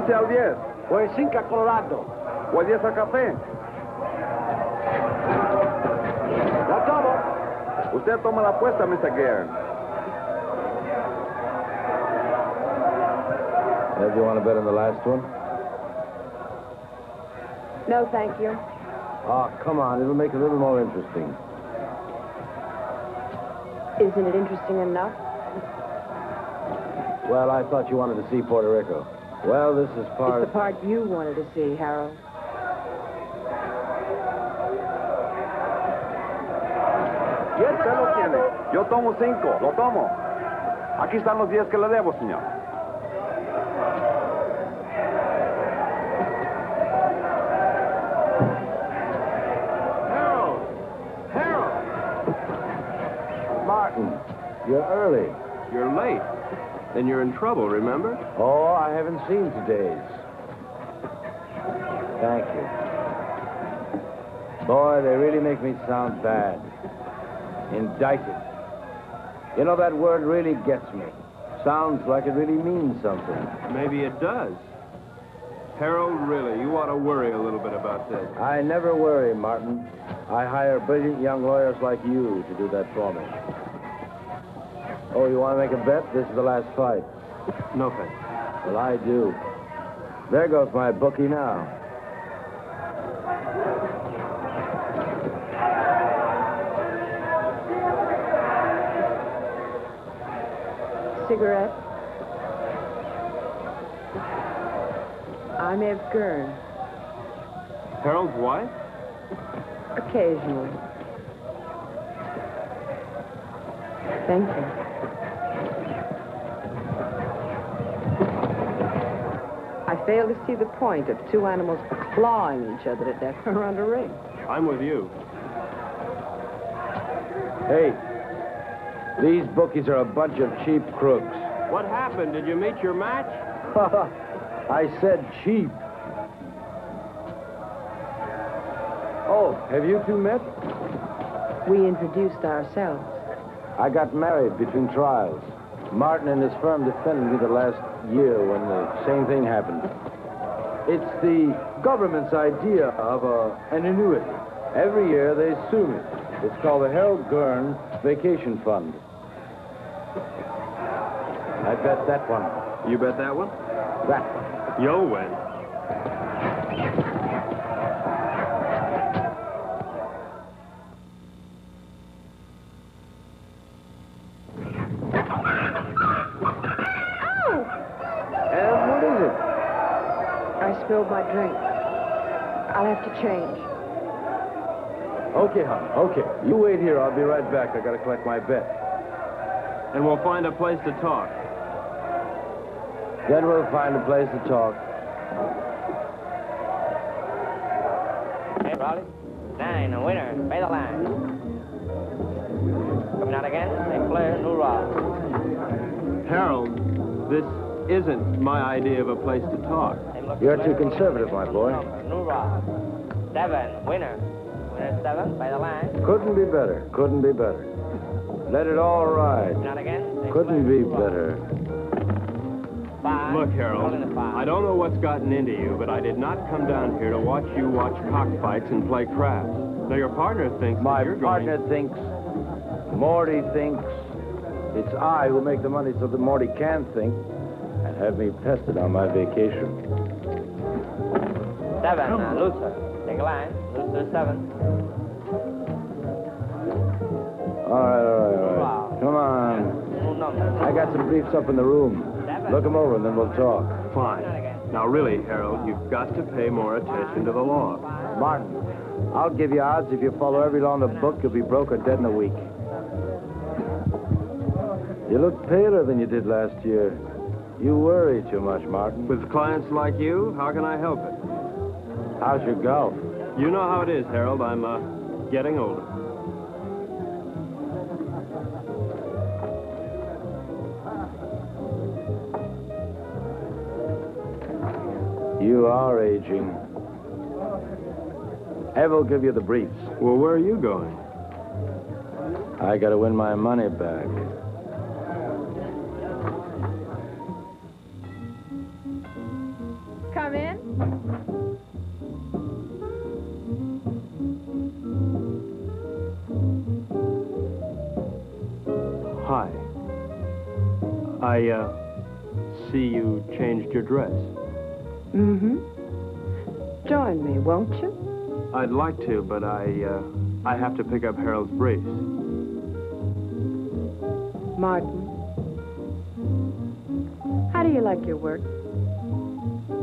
15 al 10. O el 5 a Colorado. O el 10 al café. Ya tomo. Usted toma la apuesta, Mr. Guerin. Do you want to bet on the last one? No, thank you. Oh, come on. It'll make it a little more interesting. Isn't it interesting enough? Well, I thought you wanted to see Puerto Rico. Well, this is part... It's the part you wanted to see, Harold. Usted lo tiene. Yo tomo 5. Lo tomo. Aquí están los 10 que le debo, señor. You're early. You're late. Then you're in trouble, remember? Oh, I haven't seen today's. Thank you. Boy, they really make me sound bad. Indicted. You know, that word really gets me. Sounds like it really means something. Maybe it does. Harold, really, you ought to worry a little bit about this. I never worry, Martin. I hire brilliant young lawyers like you to do that for me. Oh, you want to make a bet? This is the last fight. No thanks. Well, I do. There goes my bookie now. Cigarette? I'm Eve Gurn. Harold's wife? Occasionally. Thank you. I fail to see the point of two animals clawing each other to death around a ring. I'm with you. Hey, these bookies are a bunch of cheap crooks. What happened? Did you meet your match? I said cheap. Oh, have you two met? We introduced ourselves. I got married between trials. Martin and his firm defended me the last year when the same thing happened. It's the government's idea of an annuity. Every year they sue me. It's called the Harold Gurn Vacation Fund. I bet that one. You bet that one? That one. You'll win. Spilled my drink. I'll have to change. Okay, hon. Okay. You wait here. I'll be right back. I gotta collect my bet. And we'll find a place to talk. Then we'll find a place to talk. Hey, Raleigh. 9, a winner. Pay the line. Coming out again. St. Clair, New Rock. Harold, this isn't my idea of a place to talk. You're too conservative, my boy. New Rock. 7, winner. Winner 7, by the line. Couldn't be better. Couldn't be better. Let it all ride. Not again. Couldn't be better. 5. Look, Harold, I don't know what's gotten into you, but I did not come down here to watch you watch cockfights and play craps. Now, your partner thinks My that you're partner thinks, Morty thinks, it's I who make the money so that Morty can think and have me pested on my vacation. 7, loser. Take a line. Loser 7. All right. Come on. I got some briefs up in the room. Look them over and then we'll talk. Fine. Now, really, Harold, you've got to pay more attention to the law. Martin, I'll give you odds if you follow every law in the book, you'll be broke or dead in a week. You look paler than you did last year. You worry too much, Martin. With clients like you, how can I help it? How's your golf? You know how it is, Harold. I'm, getting older. You are aging. Ev will give you the briefs. Well, where are you going? I gotta win my money back. come in? Hi. I see you changed your dress. Mm-hmm. Join me, won't you? I'd like to, but I have to pick up Harold's briefs. Martin, how do you like your work?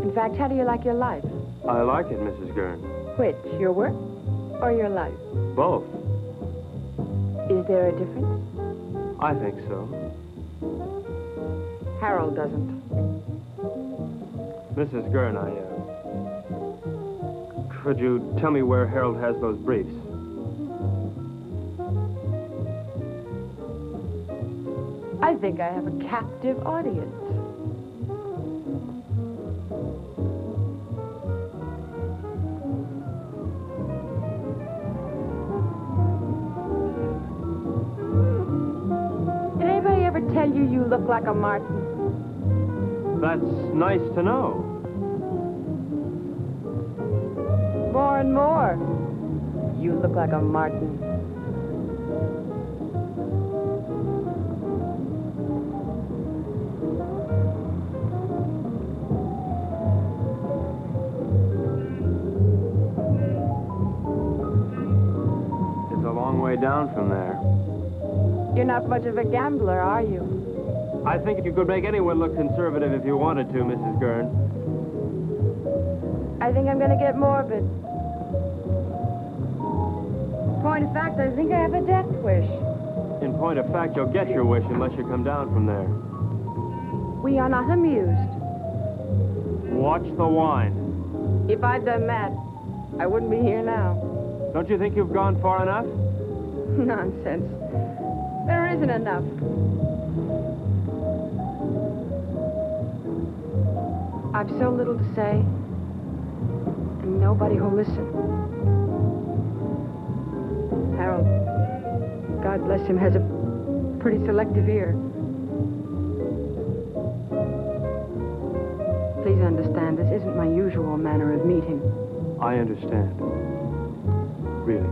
In fact, how do you like your life? I like it, Mrs. Gurn. Which, your work or your life? Both. Is there a difference? I think so. Harold doesn't. Mrs. Gurn, could you tell me where Harold has those briefs? I think I have a captive audience. Did anybody ever tell you you look like a Martin? That's nice to know. More and more. You look like a Martin. It's a long way down from there. You're not much of a gambler, are you? I think you could make anyone look conservative if you wanted to, Mrs. Gurn. I think I'm going to get morbid. Point of fact, I think I have a death wish. In point of fact, you'll get your wish unless you come down from there. We are not amused. Watch the wine. If I'd done that, I wouldn't be here now. Don't you think you've gone far enough? Nonsense. There isn't enough. I've so little to say, and nobody who'll listen. Harold, God bless him, has a pretty selective ear. Please understand, this isn't my usual manner of meeting. I understand. Really.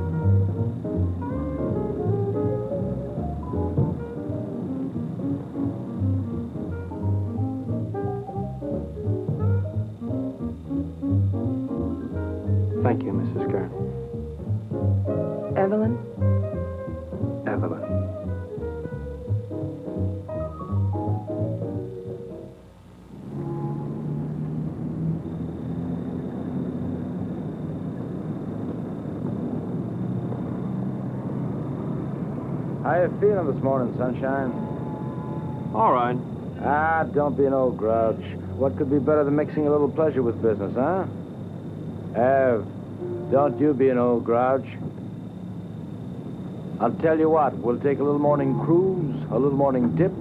Thank you, Mrs. Gurn. Evelyn? Evelyn. How you feeling this morning, sunshine? All right. Ah, don't be an old grouch. What could be better than mixing a little pleasure with business, huh? Ev, don't you be an old grouch. I'll tell you what, we'll take a little morning cruise, a little morning dip,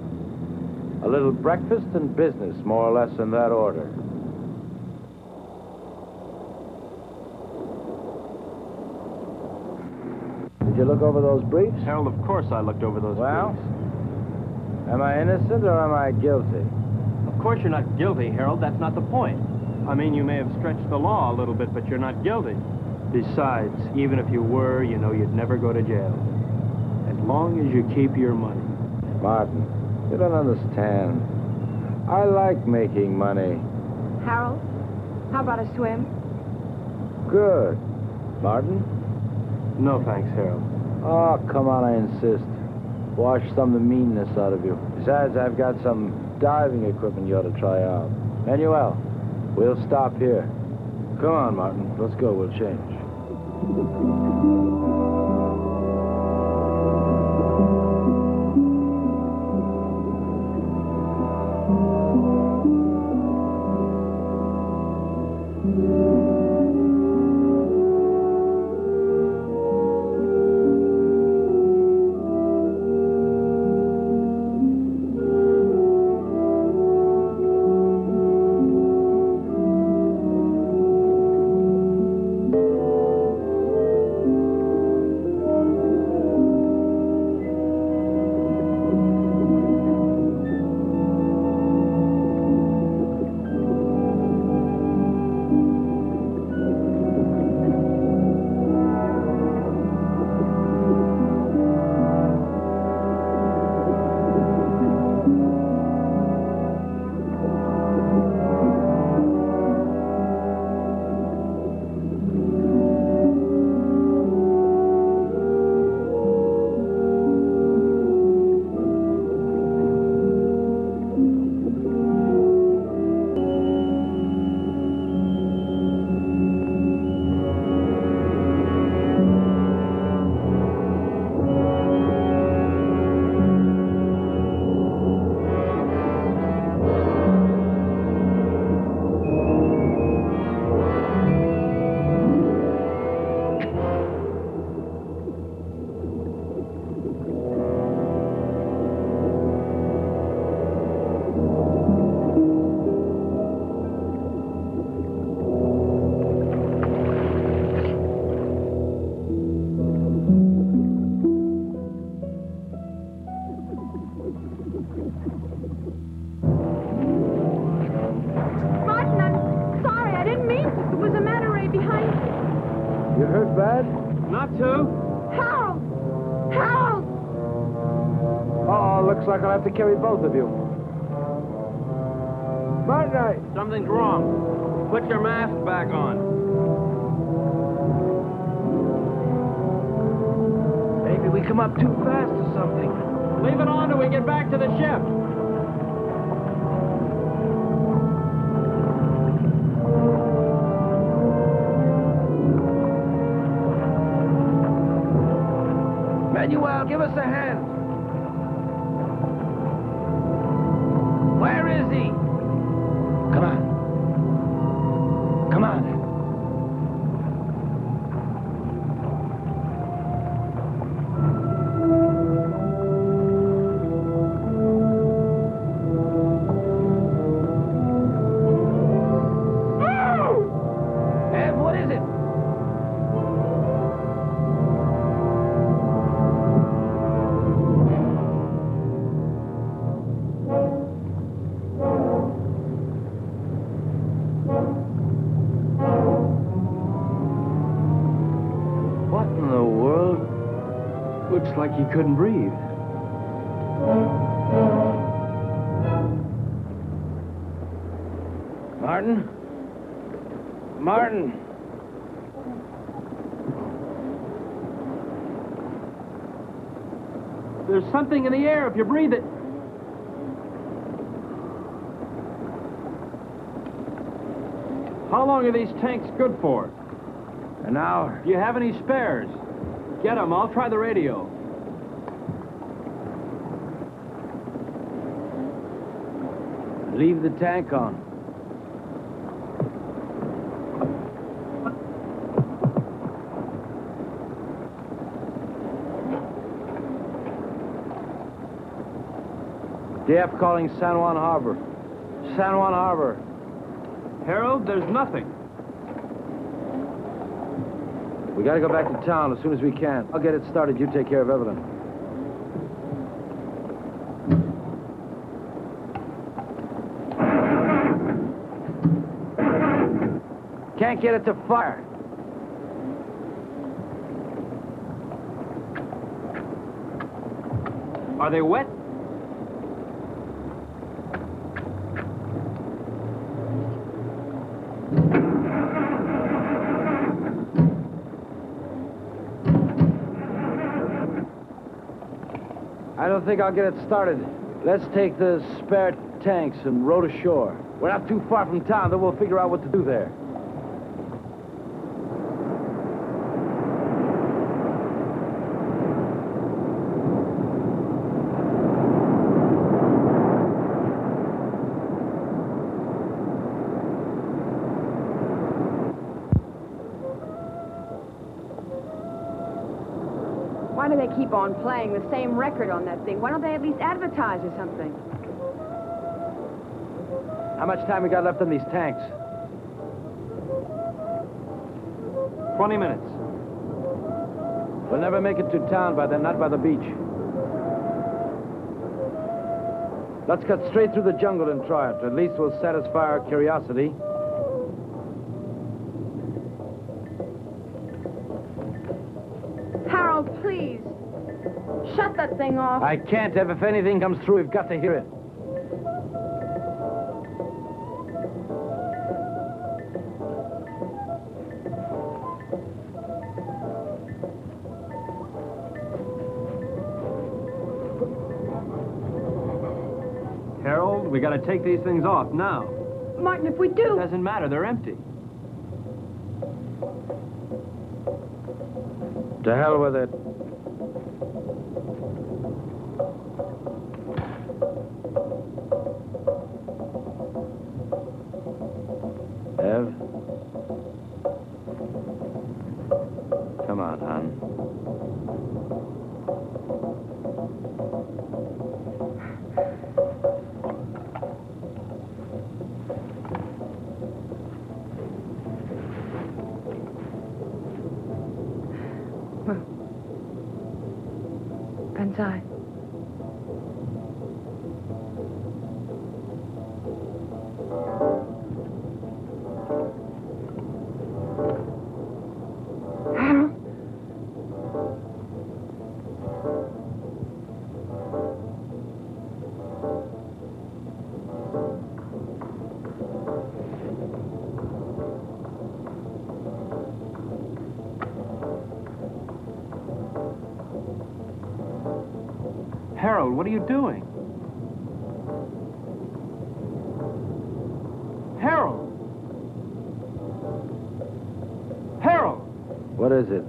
a little breakfast and business, more or less in that order. Did you look over those briefs? Harold, of course I looked over those Well? briefs. Am I innocent or am I guilty? Of course you're not guilty, Harold. That's not the point. I mean, you may have stretched the law a little bit, but you're not guilty. Besides, even if you were, you know you'd never go to jail. As long as you keep your money. Martin, you don't understand. I like making money. Harold, how about a swim? Good. Martin? No thanks, Harold. Oh, come on, I insist. Wash some of the meanness out of you. Besides, I've got some diving equipment you ought to try out. Manuel, we'll stop here. Come on, Martin. Let's go. We'll change. Martin, I'm sorry. I didn't mean to. There was a man array behind you. You hurt bad? Not to. Harold! Harold! Uh-oh, looks like I'll have to carry both of you. Martin, Something's wrong. Put your mask back on. maybe we come up too fast or something. Leave it on till we get back to the ship. Manuel, give us a hand. Where is he? Come on. Come on. Ev, what is it? What in the world? Looks like he couldn't breathe. Martin? Martin! There's something in the air if you breathe it. How long are these tanks good for? An hour. Do you have any spares? Get them. I'll try the radio. Leave the tank on. DF calling San Juan Harbor. San Juan Harbor. Harold, there's nothing. We gotta go back to town as soon as we can. I'll get it started. You take care of Evelyn. Can't get it to fire. Are they wet? I don't think I'll get it started. Let's take the spare tanks and row to shore. We're not too far from town, then we'll figure out what to do there. Why do they keep on playing the same record on that thing? Why don't they at least advertise or something? How much time we got left on these tanks? 20 minutes. We'll never make it to town by then, not by the beach. Let's cut straight through the jungle and try it. At least we'll satisfy our curiosity. Harold, please. Shut that thing off. I can't, Ev. If anything comes through, we've got to hear it. Harold, we gotta take these things off now. Martin, if we do... Doesn't matter, they're empty. To hell with it. Ev? Come on, hon. Inside. Harold, what are you doing? Harold! Harold! What is it?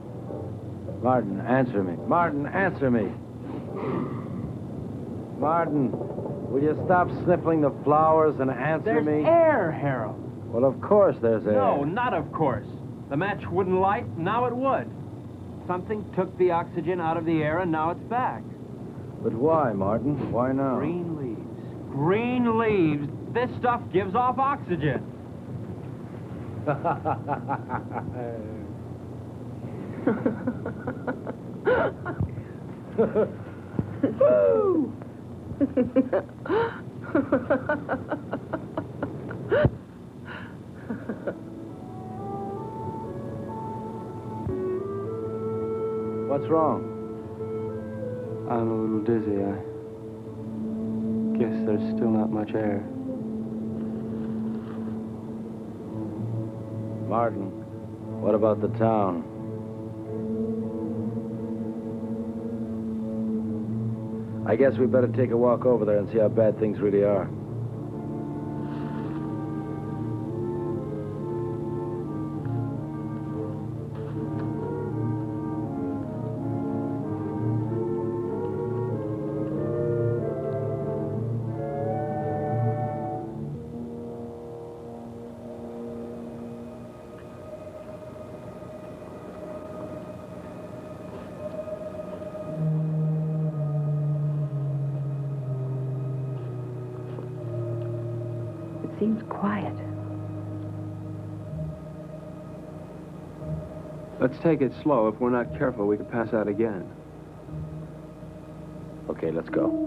Martin, answer me. Martin, answer me. Martin, will you stop sniffling the flowers and answer me? There's air, Harold. Well, of course there's air. No, not of course. The match wouldn't light, now it would. Something took the oxygen out of the air, and now it's back. But why, Martin? Why now? Green leaves. Green leaves. This stuff gives off oxygen. Woo! What's wrong? I'm a little dizzy. I guess there's still not much air. Martin, what about the town? I guess we better take a walk over there and see how bad things really are. Seems quiet. Let's take it slow. If we're not careful, we could pass out again. Okay, let's go.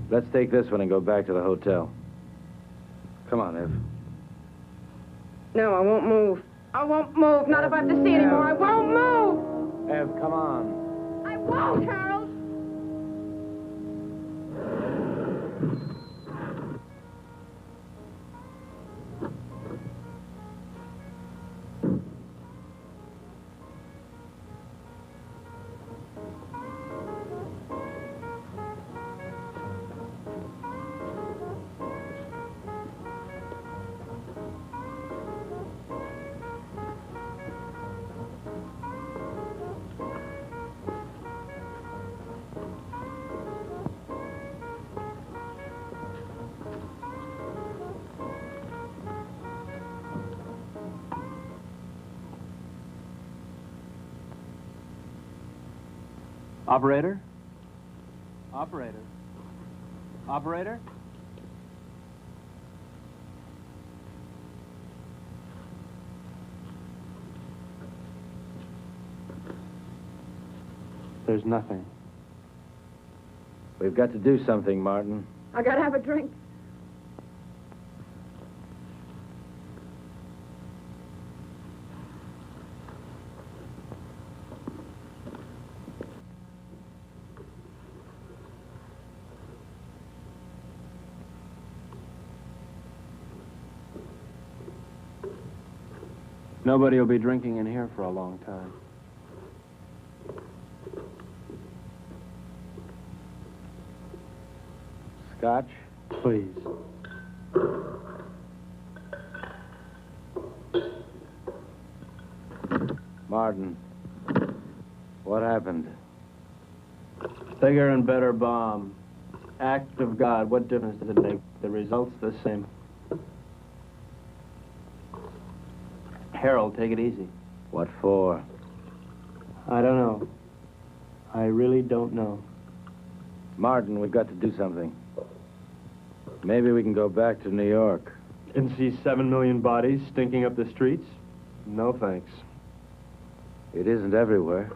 Let's take this one and go back to the hotel. Come on, Ev. No, I won't move. I won't move. Not if I have to see anymore. I won't move. Ev, come on. I won't, Harold. Operator? Operator? Operator? There's nothing. We've got to do something, Martin. I gotta have a drink. Nobody will be drinking in here for a long time. Scotch? Please. Martin, what happened? Bigger and better bomb. Act of God, what difference does it make? The result's the same. Harold, take it easy. What for? I don't know. I really don't know. Martin, we've got to do something. Maybe we can go back to New York. And see 7 million bodies stinking up the streets? No thanks. It isn't everywhere.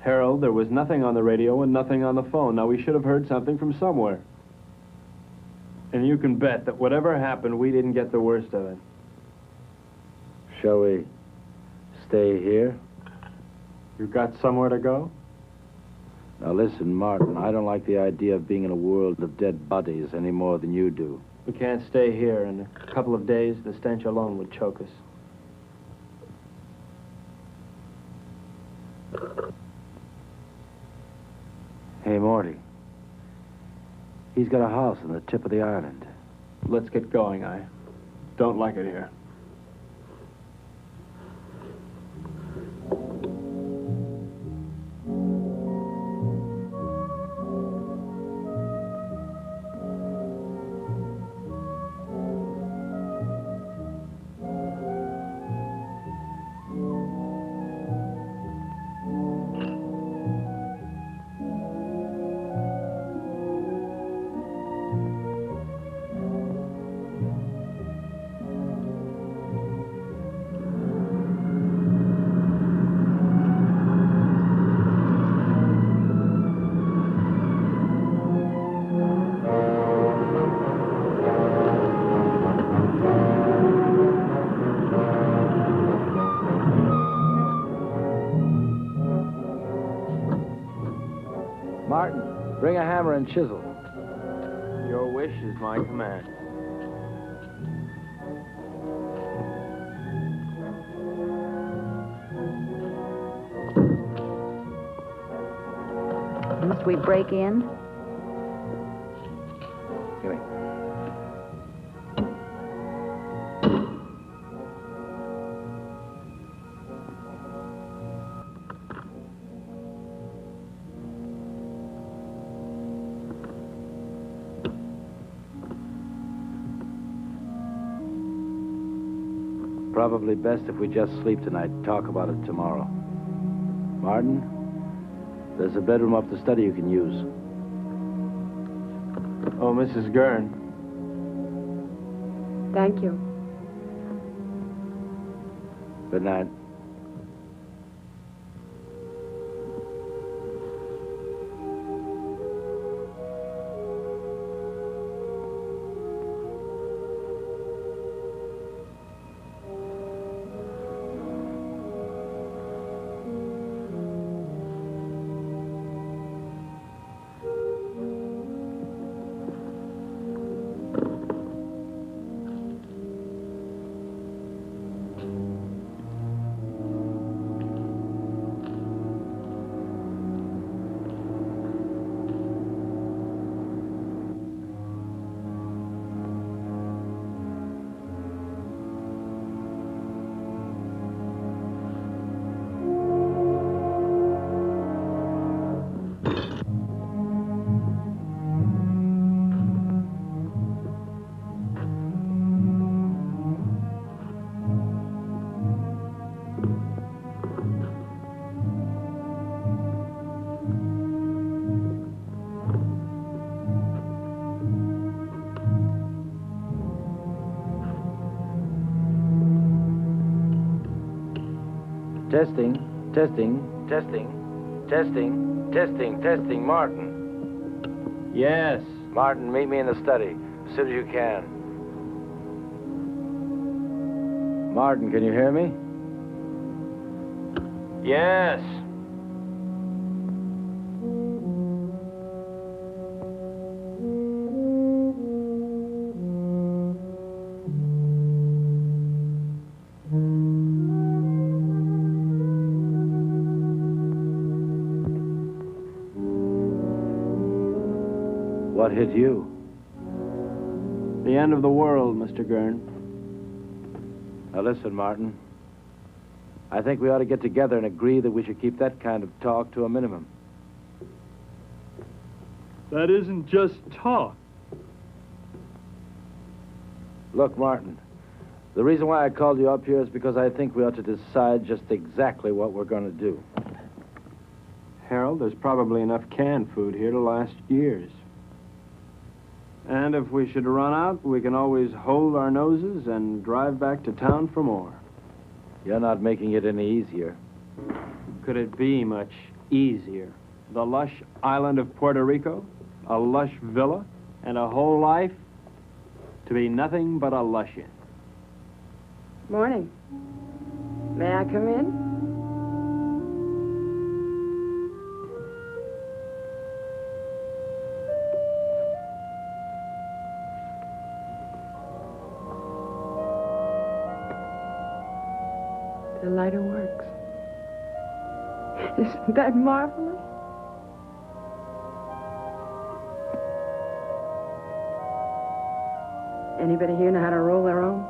Harold, there was nothing on the radio and nothing on the phone. Now, we should have heard something from somewhere. And you can bet that whatever happened, we didn't get the worst of it. Shall we stay here? You got somewhere to go? Now listen, Martin, I don't like the idea of being in a world of dead bodies any more than you do. We can't stay here. In a couple of days, the stench alone would choke us. Hey, Morty. He's got a house on the tip of the island. Let's get going. I don't like it here. Martin, bring a hammer and chisel. Your wish is my command. Must we break in? Give me. Probably best if we just sleep tonight, talk about it tomorrow. Martin, there's a bedroom up the study you can use. Oh, Mrs. Gurn. Thank you. Good night. Testing, testing, testing, testing, testing, testing. Martin. Yes. Martin, meet me in the study as soon as you can. Martin, can you hear me? Yes. What hit you? The end of the world, Mr. Gurn. Now listen, Martin. I think we ought to get together and agree that we should keep that kind of talk to a minimum. That isn't just talk. Look, Martin, the reason why I called you up here is because I think we ought to decide just exactly what we're going to do. Harold, there's probably enough canned food here to last years. And if we should run out, we can always hold our noses and drive back to town for more. You're not making it any easier. Could it be much easier? The lush island of Puerto Rico, a lush villa, and a whole life to be nothing but a luscian. Morning. May I come in? The lighter works. Isn't that marvelous? Anybody here know how to roll their own?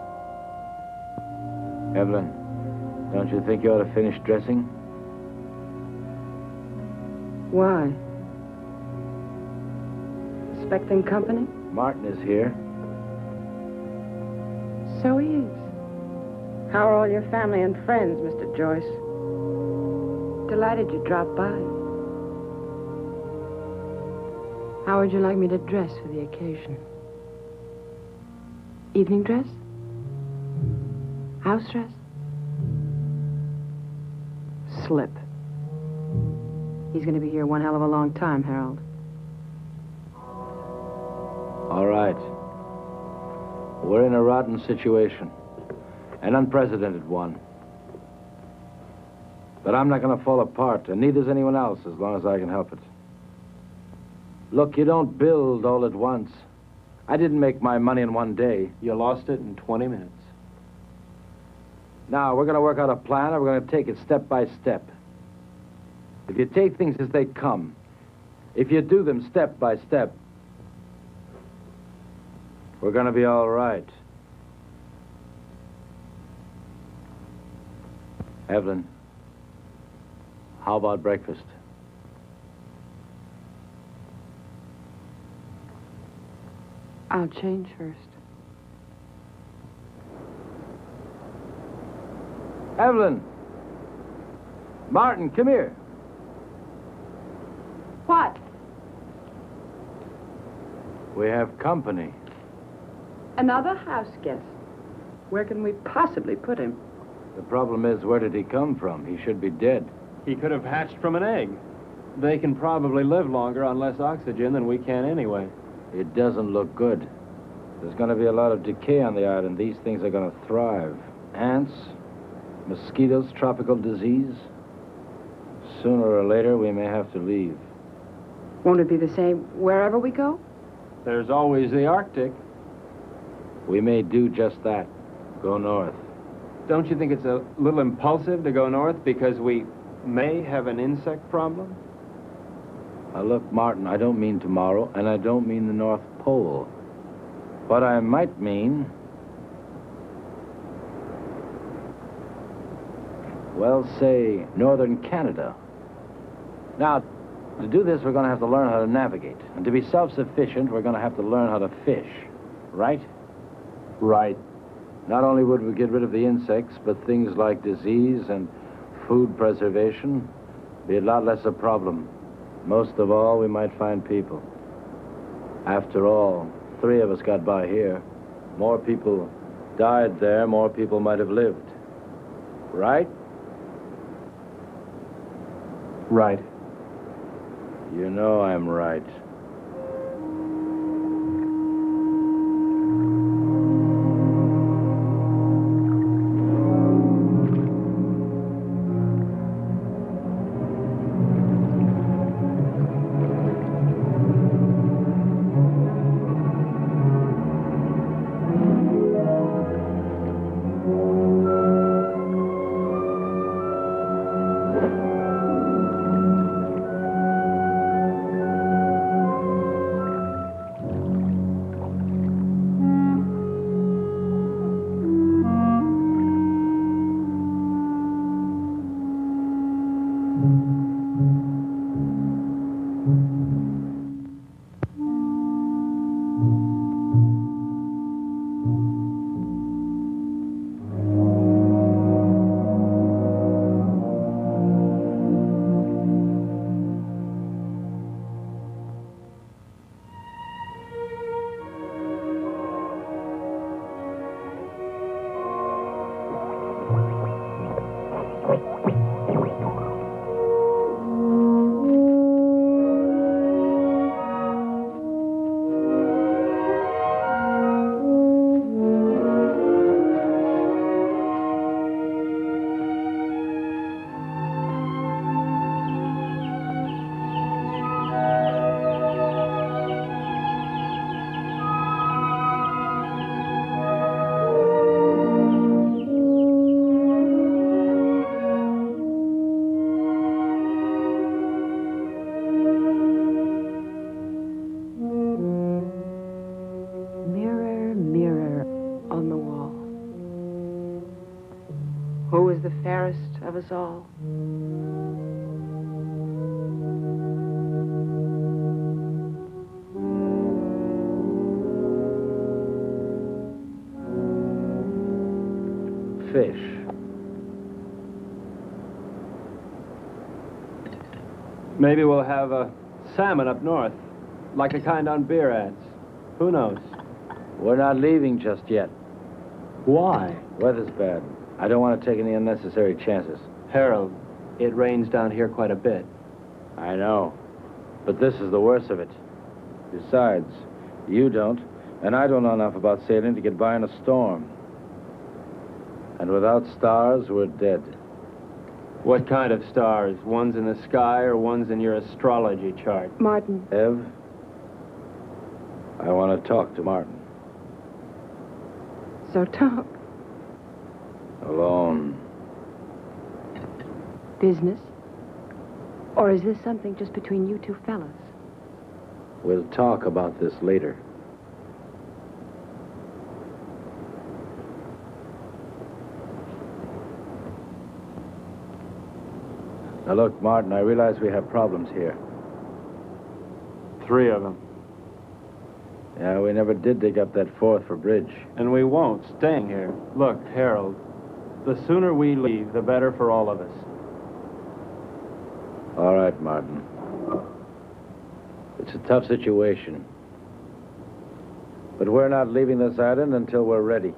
Evelyn, don't you think you ought to finish dressing? Why? Expecting company? Martin is here. So he is. How are all your family and friends, Mr. Joyce? Delighted you dropped by. How would you like me to dress for the occasion? Evening dress? House dress? Slip. He's going to be here one hell of a long time, Harold. All right. We're in a rotten situation. An unprecedented one. But I'm not going to fall apart, and neither's anyone else, as long as I can help it. Look, you don't build all at once. I didn't make my money in one day. You lost it in 20 minutes. Now, we're going to work out a plan, and we're going to take it step by step. If you take things as they come, if you do them step by step, we're going to be all right. Evelyn, how about breakfast? I'll change first. Evelyn! Martin, come here. What? We have company. Another house guest. Where can we possibly put him? The problem is, where did he come from? He should be dead. He could have hatched from an egg. They can probably live longer on less oxygen than we can anyway. It doesn't look good. There's going to be a lot of decay on the island. These things are going to thrive. Ants, mosquitoes, tropical disease. Sooner or later, we may have to leave. Won't it be the same wherever we go? There's always the Arctic. We may do just that. Go north. Don't you think it's a little impulsive to go north because we may have an insect problem? Now, look, Martin, I don't mean tomorrow, and I don't mean the North Pole. But I might mean... well, say, northern Canada. Now, to do this, we're going to have to learn how to navigate. And to be self-sufficient, we're going to have to learn how to fish. Right? Right. Not only would we get rid of the insects, but things like disease and food preservation be a lot less a problem. Most of all, we might find people. After all, 3 of us got by here. More people died there, more people might have lived. Right? Right. You know I'm right. the fairest of us all. Fish. Maybe we'll have a salmon up north, like the kind on beer ads. Who knows? We're not leaving just yet. Why? Weather's bad. I don't want to take any unnecessary chances. Harold, it rains down here quite a bit. I know. But this is the worst of it. Besides, you don't, and I don't know enough about sailing to get by in a storm. And without stars, we're dead. What kind of stars? Ones in the sky or ones in your astrology chart? Martin. Ev, I want to talk to Martin. So talk. Alone. Business? Or is this something just between you two fellas? We'll talk about this later. Now look, Martin, I realize we have problems here. 3 of them. Yeah, we never did dig up that 4th for bridge. And we won't, staying here. Look, Harold, the sooner we leave, the better for all of us. All right, Martin. It's a tough situation. But we're not leaving this island until we're ready.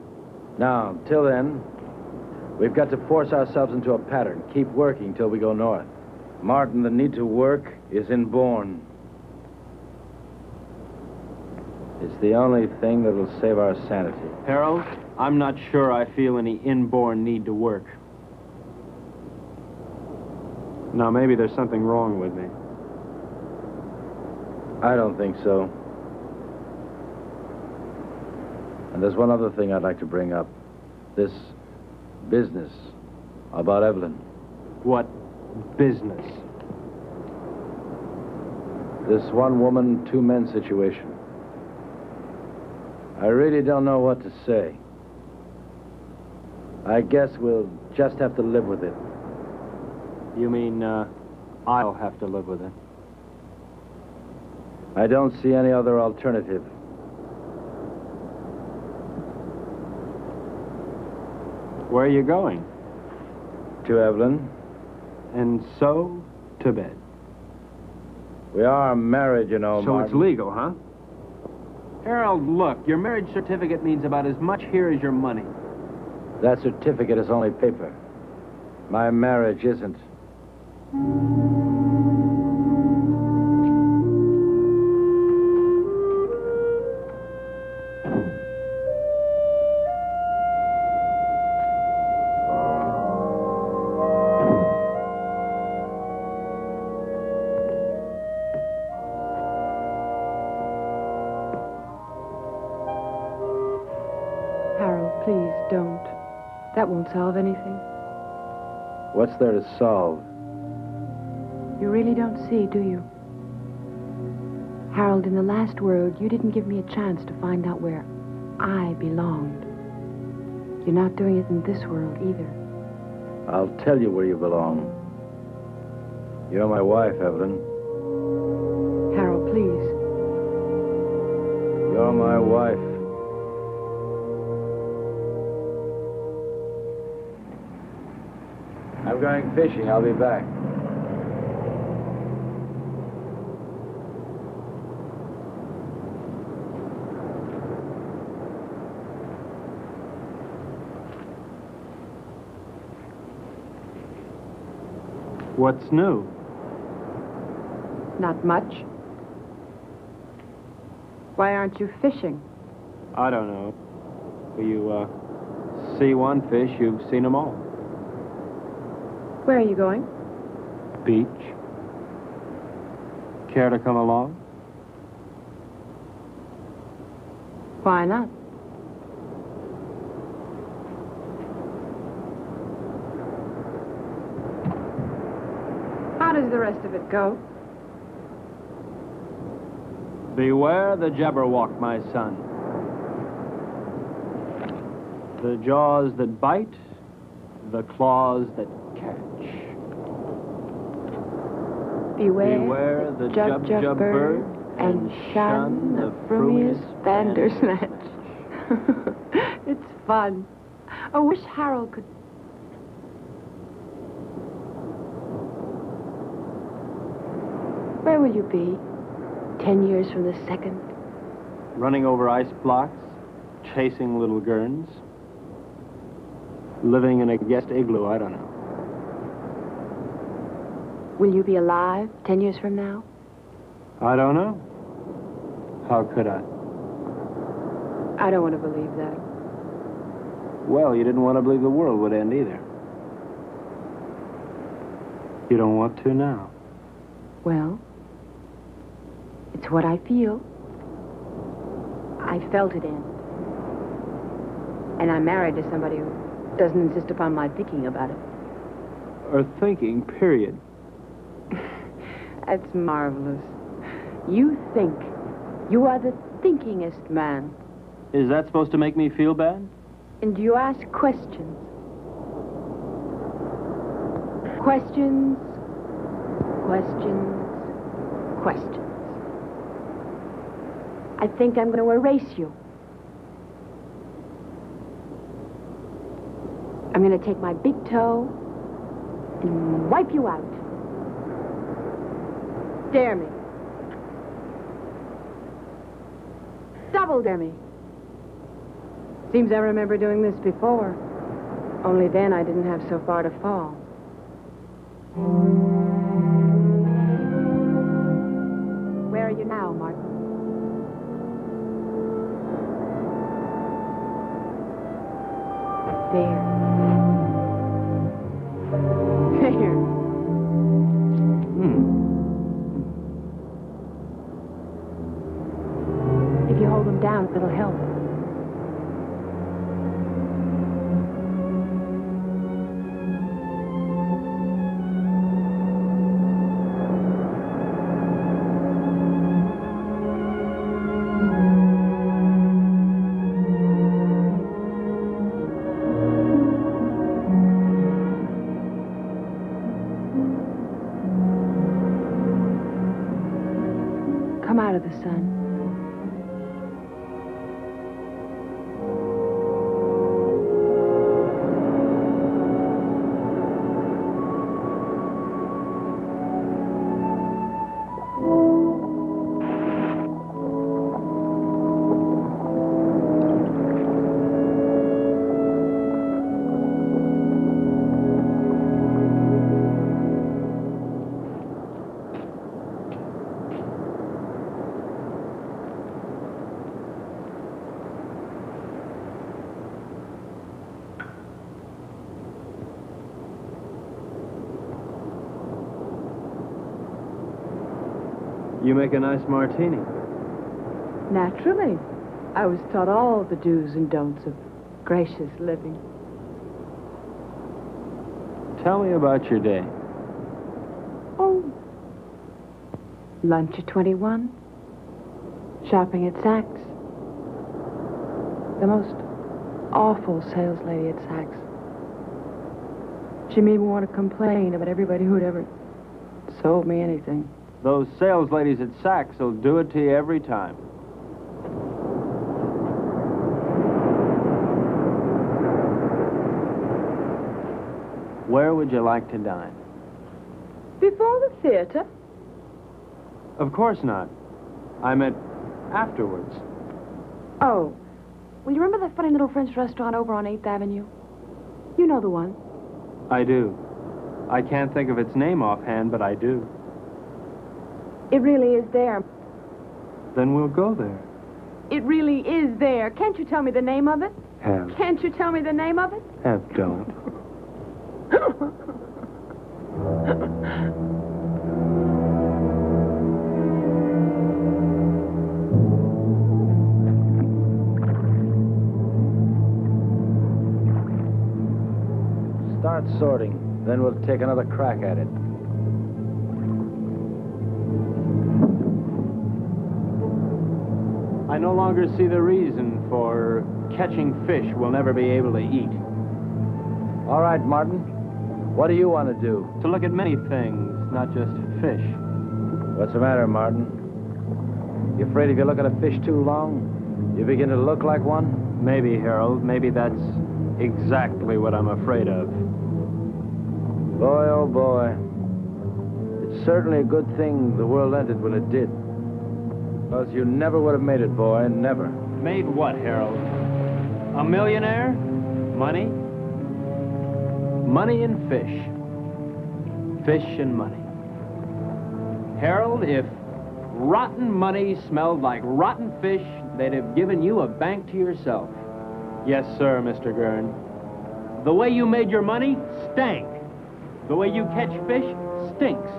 Now, until then, we've got to force ourselves into a pattern. Keep working till we go north. Martin, the need to work is inborn. It's the only thing that will save our sanity. Harold, I'm not sure I feel any inborn need to work. Now, maybe there's something wrong with me. I don't think so. And there's one other thing I'd like to bring up. This business about Evelyn. What business? This 1 woman, 2 men situation. I really don't know what to say. I guess we'll just have to live with it. You mean, I'll have to live with it? I don't see any other alternative. Where are you going? To Evelyn. And so, to bed. We are married, you know, So Martin. it's legal, huh? Harold, look, your marriage certificate means about as much here as your money. That certificate is only paper. My marriage isn't. Harold, please, don't. That won't solve anything. What's there to solve? You really don't see, do you? Harold, in the last world, you didn't give me a chance to find out where I belonged. You're not doing it in this world either. I'll tell you where you belong. You're my wife, Evelyn. Harold, please. You're my wife. I'm going fishing. I'll be back. What's new? Not much. Why aren't you fishing? I don't know. You, see one fish, you've seen them all. Where are you going? Beach. Care to come along? Why not? How does the rest of it go? Beware the Jabberwock, my son. The jaws that bite, the claws that catch. Beware the jub bird, and shun the frumious bandersnatch. It's fun. I wish Harold could... Where will you be 10 years from this second? Running over ice blocks, chasing little gurns, living in a guest igloo, I don't know. Will you be alive 10 years from now? I don't know. How could I? I don't want to believe that. Well, you didn't want to believe the world would end either. You don't want to now. Well, it's what I feel. I felt it end. And I'm married to somebody who doesn't insist upon my thinking about it. Or thinking, period. That's marvelous. You think. You are the thinkingest man. Is that supposed to make me feel bad? And you ask questions. Questions, questions, questions. I think I'm going to erase you. I'm going to take my big toe and wipe you out. Dare me. Double dare me. Seems I remember doing this before. Only then I didn't have so far to fall. Where are you now, Martin? There. There. If you hold them down, it'll help. Come out of the sun. You make a nice martini. Naturally. I was taught all the do's and don'ts of gracious living. Tell me about your day. Oh. Lunch at 21. Shopping at Saks. The most awful sales lady at Saks. She made me want to complain about everybody who'd ever sold me anything. Those sales ladies at Saks will do it to you every time. Where would you like to dine? Before the theater? Of course not. I meant afterwards. Oh. Well, you remember that funny little French restaurant over on 8th Avenue? You know the one. I do. I can't think of its name offhand, but I do. It really is there. Then we'll go there. It really is there. Can't you tell me the name of it? Have. Can't you tell me the name of it? Have don't. Start sorting, then we'll take another crack at it. I no longer see the reason for catching fish we'll never be able to eat. All right, Martin. What do you want to do? To look at many things, not just fish. What's the matter, Martin? You afraid if you look at a fish too long, you begin to look like one? Maybe, Harold. Maybe that's exactly what I'm afraid of. Boy, oh boy. It's certainly a good thing the world ended when it did. Because you never would have made it, boy. Never. Made what, Harold? A millionaire? Money? Money and fish. Fish and money. Harold, if rotten money smelled like rotten fish, they'd have given you a bank to yourself. Yes, sir, Mr. Gurn. The way you made your money stank. The way you catch fish stinks.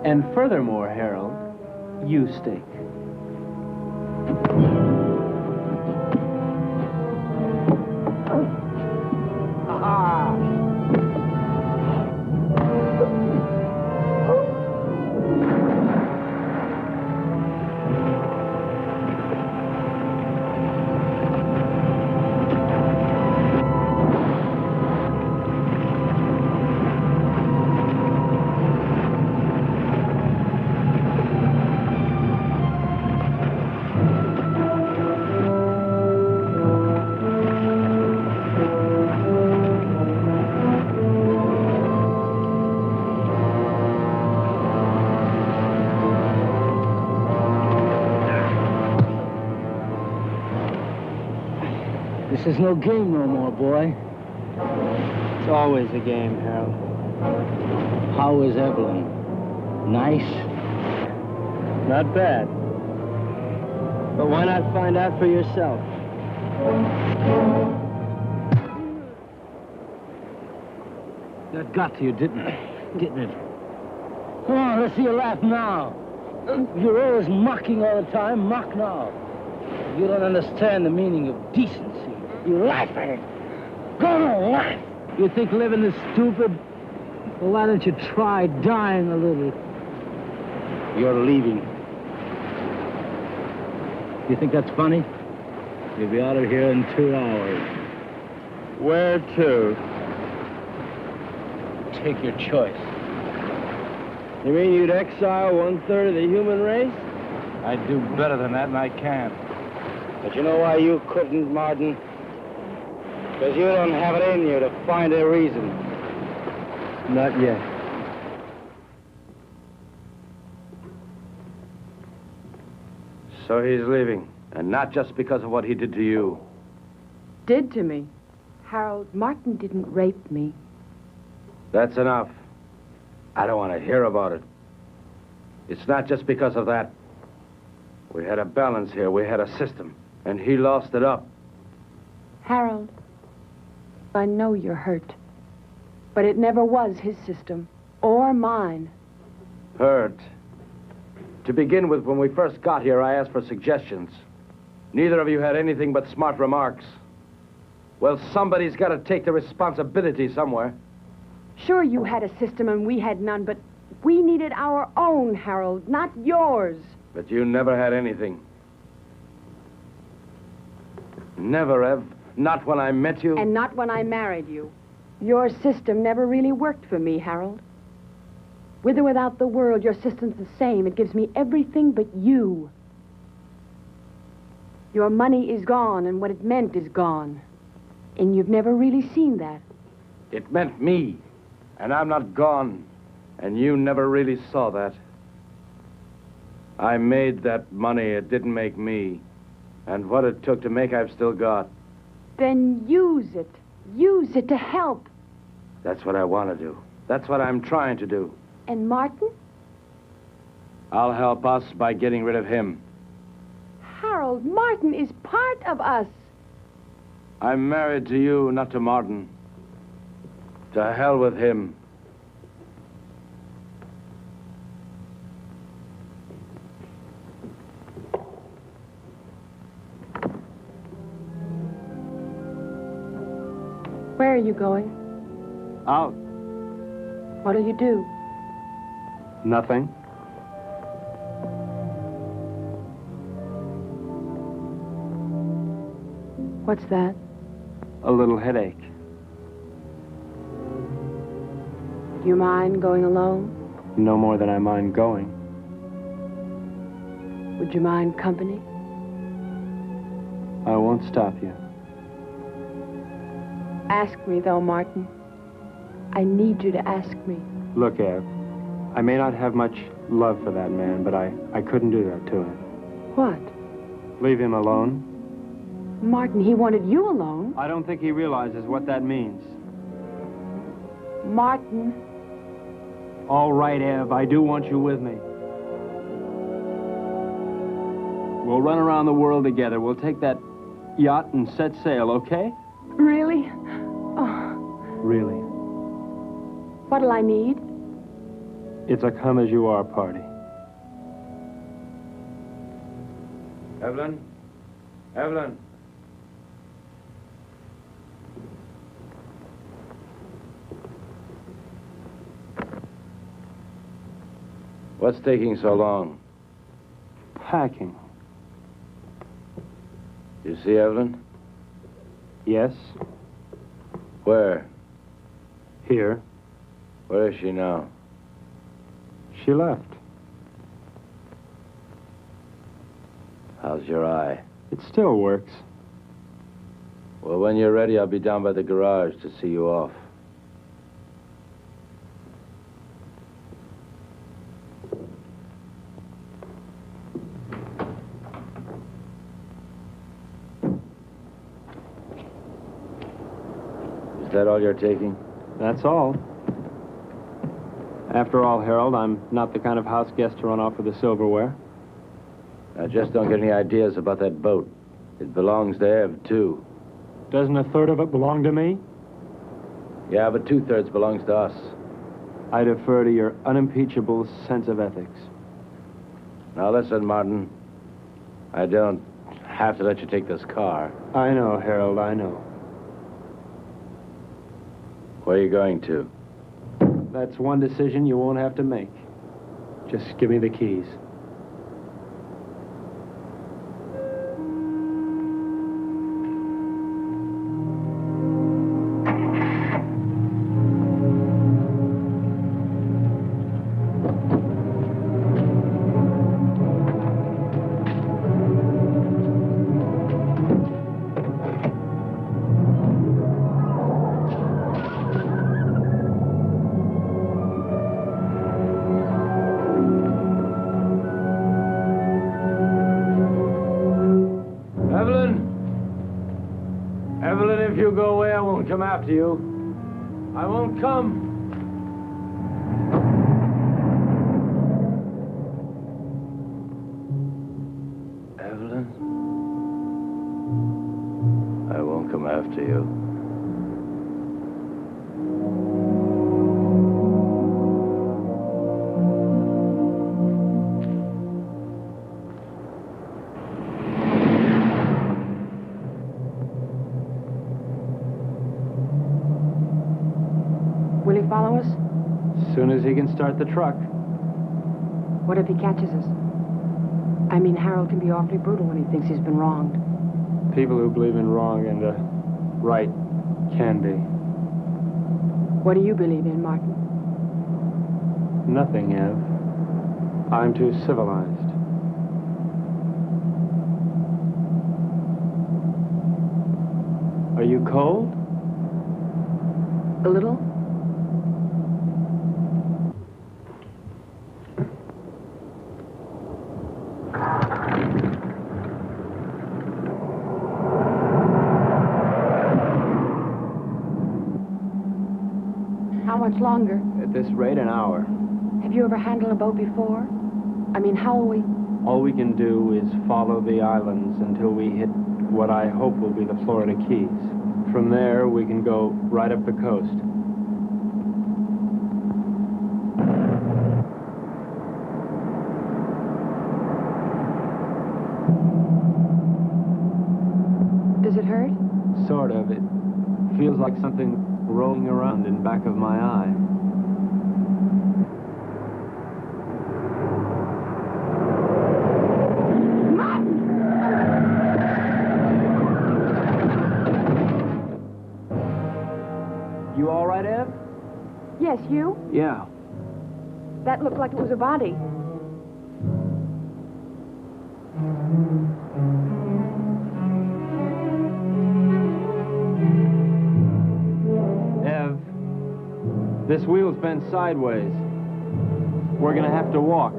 And furthermore, Harold, you stink. This is no game no more, boy. It's always a game, Harold. How is Evelyn? Nice? Not bad. But why not find out for yourself? That got to you, didn't it? Come on, let's see you laugh now. You're always mocking all the time. Mock now. You don't understand the meaning of decency. You laugh at it. Go on, laugh. You think living is stupid? Well, why don't you try dying a little? You're leaving. You think that's funny? You'll be out of here in 2 hours. Where to? Take your choice. You mean you'd exile 1/3 of the human race? I'd do better than that, and I can't. But you know why you couldn't, Martin? Because you don't have it in you to find a reason. Not yet. So he's leaving, and not just because of what he did to you. Did to me? Harold, Martin didn't rape me. That's enough. I don't want to hear about it. It's not just because of that. We had a balance here. We had a system, and he lost it up. Harold, I know you're hurt, but it never was his system, or mine. Hurt. To begin with, when we first got here, I asked for suggestions. Neither of you had anything but smart remarks. Well, somebody's got to take the responsibility somewhere. Sure, you had a system and we had none, but we needed our own, Harold, not yours. But you never had anything. Never, Ev. Not when I met you. And not when I married you. Your system never really worked for me, Harold. With or without the world, your system's the same. It gives me everything but you. Your money is gone, and what it meant is gone. And you've never really seen that. It meant me. And I'm not gone. And you never really saw that. I made that money. It didn't make me. And what it took to make, I've still got. Then use it. Use it to help. That's what I want to do. That's what I'm trying to do. And Martin? I'll help us by getting rid of him. Harold, Martin is part of us. I'm married to you, not to Martin. To hell with him. Where are you going? Out. What'll you do? Nothing. What's that? A little headache. Do you mind going alone? No more than I mind going. Would you mind company? I won't stop you. Ask me, though, Martin. I need you to ask me. Look, Ev, I may not have much love for that man, but I couldn't do that to him. What? Leave him alone? Martin, he wanted you alone. I don't think he realizes what that means. Martin. All right, Ev, I do want you with me. We'll run around the world together. We'll take that yacht and set sail, okay? Really? Oh. Really. What'll I need? It's a come-as-you-are party. Evelyn? Evelyn? What's taking so long? Packing. You see Evelyn? Yes? Where? Here. Where is she now? She left. How's your eye? It still works. Well, when you're ready, I'll be down by the garage to see you off. Is that all you're taking? That's all. After all, Harold, I'm not the kind of house guest to run off with the silverware. Now, just don't get any ideas about that boat. It belongs to Ev, too. Doesn't a third of it belong to me? Yeah, but 2/3 belongs to us. I defer to your unimpeachable sense of ethics. Now, listen, Martin. I don't have to let you take this car. I know, Harold, I know. Where are you going to? That's one decision you won't have to make. Just give me the keys. Evelyn, if you go away, I won't come after you. I won't come. Evelyn? I won't come after you. Will he follow us? As soon as he can start the truck. What if he catches us? I mean, Harold can be awfully brutal when he thinks he's been wronged. People who believe in wrong and right can be. What do you believe in, Martin? Nothing, Ev. I'm too civilized. Are you cold? A little? How much longer? At this rate, an hour. Have you ever handled a boat before? I mean, how will we... All we can do is follow the islands until we hit what I hope will be the Florida Keys. From there, we can go right up the coast. Does it hurt? Sort of. It feels like something rolling around in back of my eye. You all right, Ev? Yes, you? Yeah. That looked like it was a body. Ev, this wheel's bent sideways. We're gonna have to walk.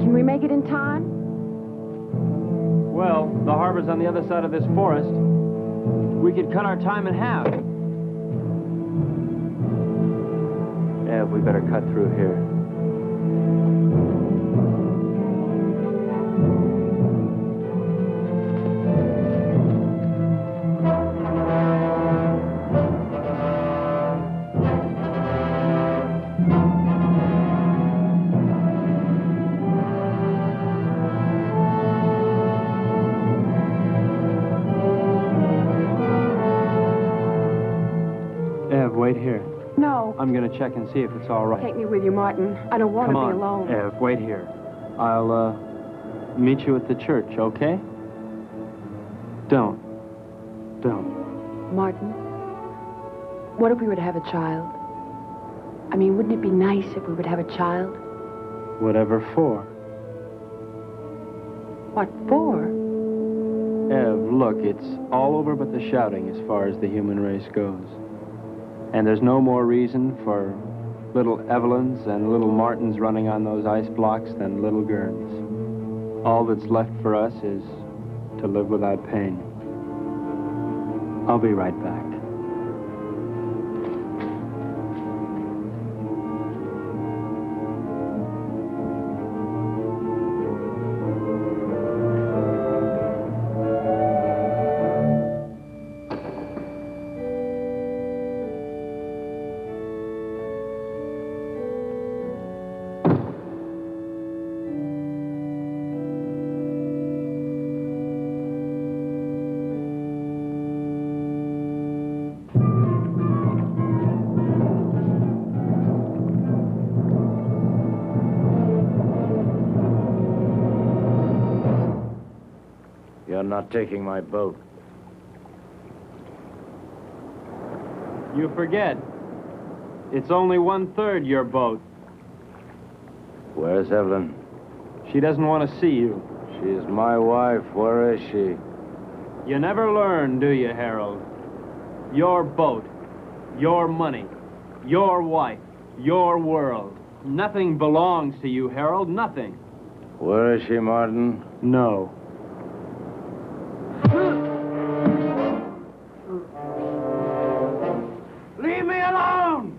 Can we make it in time? Well, the harbor's on the other side of this forest. We could cut our time in half. Ev, we better cut through here. Ev, wait here. No. I'm gonna check and see if it's all right. Take me with you, Martin. I don't want Come to on, be alone. Ev, wait here. I'll, meet you at the church, okay? Don't. Martin, what if we were to have a child? I mean, wouldn't it be nice if we would have a child? Whatever for. What for? Ev, look, it's all over but the shouting as far as the human race goes. And there's no more reason for little Evelyns and little Martins running on those ice blocks than little Gerns. All that's left for us is to live without pain. I'll be right back. You're not taking my boat. You forget. It's only 1/3 your boat. Where's Evelyn? She doesn't want to see you. She is my wife. Where is she? You never learn, do you, Harold? Your boat, your money, your wife, your world. Nothing belongs to you, Harold, nothing. Where is she, Martin? No. Leave me alone!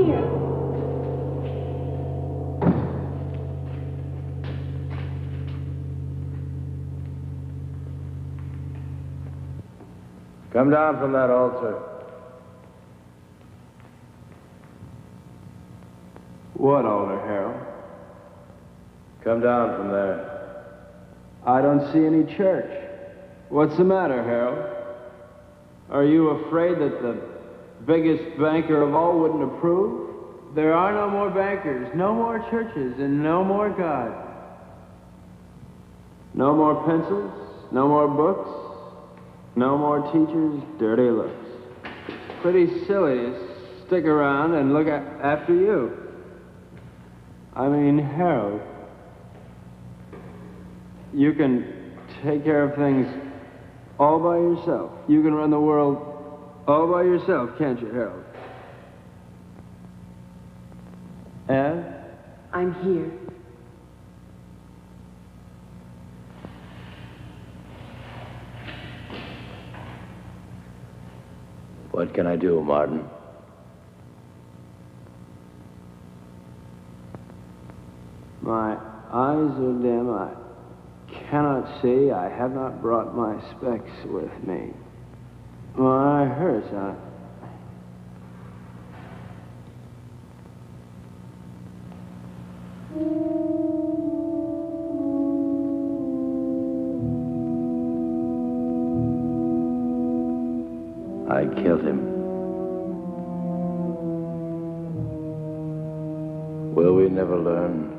here. Come down from that altar. What altar, Harold? Come down from there. I don't see any church. What's the matter, Harold? Are you afraid that the biggest banker of all wouldn't approve? There are no more bankers, no more churches, and no more God. No more pencils, no more books, no more teachers, dirty looks. Pretty silly to stick around and look after you. I mean, Harold, you can take care of things all by yourself. You can run the world all by yourself, can't you, Harold? Ed? I'm here. What can I do, Martin? My eyes are dim. I cannot see. I have not brought my specs with me. My eye hurts. I killed him. Will we never learn?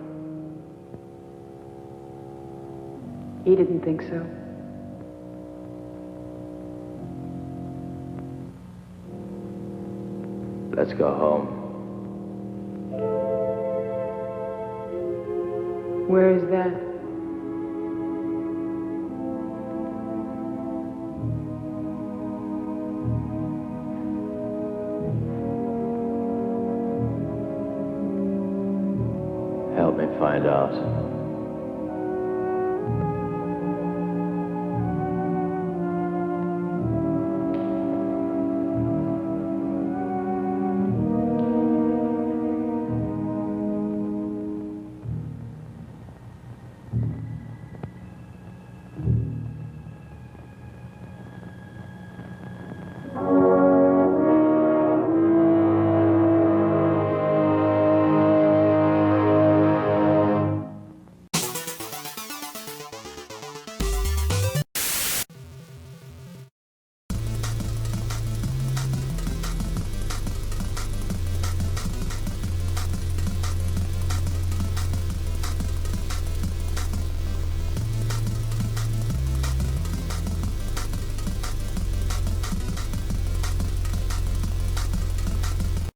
He didn't think so. Let's go home. Where is that? Help me find out.